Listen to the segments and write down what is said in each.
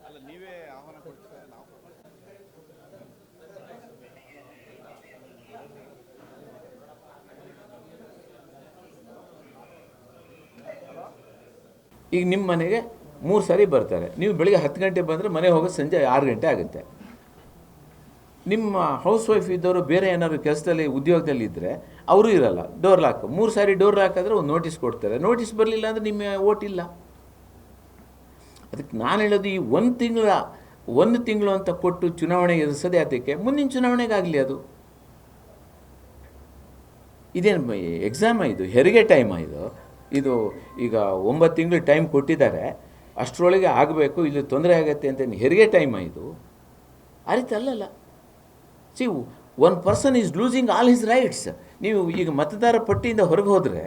ಅಲ್ಲ ನೀವೇ ಆಹ್ವಾನ ಕೊಡ್ತೀರಾ ನಾವು ಈಗ ನಿಮ್ಮ ಮನೆಗೆ 3 ಸಾರಿ ಬರ್ತಾರೆ. ನೀವು ಬೆಳಿಗ್ಗೆ 10 ಗಂಟೆ ಬಂದರೆ ಮನೆ ಹೋಗೋದು ಸಂಜೆ 6 ಗಂಟೆ ಆಗುತ್ತೆ. ನಿಮ್ಮ ಹೌಸ್ ವೈಫ್ ಇದ್ದವರು ಬೇರೆ ಏನಾದ್ರು ಕೆಲಸದಲ್ಲಿ ಉದ್ಯೋಗದಲ್ಲಿ ಇದ್ದರೆ ಅವರು ಇರಲ್ಲ, ಡೋರ್ ಲಾಕ್. 3 ಸಾರಿ ಡೋರ್ ಲಾಕ್ ಆದರೆ ಒಂದು ನೋಟಿಸ್ ಕೊಡ್ತಾರೆ. ನೋಟಿಸ್ ಬರಲಿಲ್ಲ ಅಂದರೆ ನಿಮ್ಮ ಓಟ್ ಇಲ್ಲ. ಅದಕ್ಕೆ ನಾನು ಹೇಳೋದು, ಈ ಒಂದು ತಿಂಗಳು ಅಂತ ಕೊಟ್ಟು ಚುನಾವಣೆ ಎದುರಿಸೋದೇ ಅದಕ್ಕೆ. ಮುಂದಿನ ಚುನಾವಣೆಗಾಗಲಿ ಅದು. ಇದೇನು ಎಕ್ಸಾಮ ಇದು? ಹೆರಿಗೆ ಟೈಮ ಇದು ಈಗ 9 ತಿಂಗಳು ಟೈಮ್ ಕೊಟ್ಟಿದ್ದಾರೆ, ಅಷ್ಟರೊಳಗೆ ಆಗಬೇಕು, ಇಲ್ಲಿ ತೊಂದರೆ ಆಗುತ್ತೆ ಅಂತ ಹೆರಿಗೆ ಟೈಮ ಇದು? ಆ ರೀತಿ ಅಲ್ಲಲ್ಲ. C, one person is losing all his rights. ನೀವು ಈಗ ಮತದಾರ ಪಟ್ಟಿಯಿಂದ ಹೊರಗೆ ಹೋದರೆ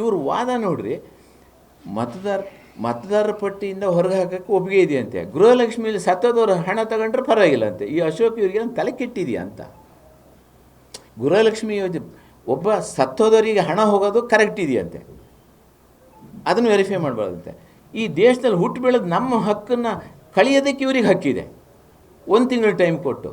ಇವ್ರ ವಾದ ನೋಡ್ರಿ, ಮತದಾರರ ಪಟ್ಟಿಯಿಂದ ಹೊರಗೆ ಹಾಕೋಕ್ಕೆ ಒಪ್ಪಿಗೆ ಇದೆಯಂತೆ. ಗೃಹಲಕ್ಷ್ಮಿಯಲ್ಲಿ ಸತ್ತೋದವ್ರು ಹಣ ತಗೊಂಡ್ರೆ ಪರವಾಗಿಲ್ಲ ಅಂತೆ. ಈ ಅಶೋಕ್ ಇವರಿಗೆ ತಲೆ ಕೆಟ್ಟಿದೆಯಾ ಅಂತ? ಗೃಹಲಕ್ಷ್ಮಿ ಯೋಜನೆ ಒಬ್ಬ ಸತ್ತೋದವರಿಗೆ ಹಣ ಹೋಗೋದು ಕರೆಕ್ಟ್ ಇದೆಯಂತೆ, ಅದನ್ನು ವೆರಿಫೈ ಮಾಡಬಾರ್ದಂತೆ. ಈ ದೇಶದಲ್ಲಿ ಹುಟ್ಟು ಬೆಳೆದು ನಮ್ಮ ಹಕ್ಕನ್ನು ಕಳೆಯೋದಕ್ಕೆ ಇವ್ರಿಗೆ ಹಕ್ಕಿದೆ 1 ತಿಂಗಳು ಟೈಮ್ ಕೊಟ್ಟು.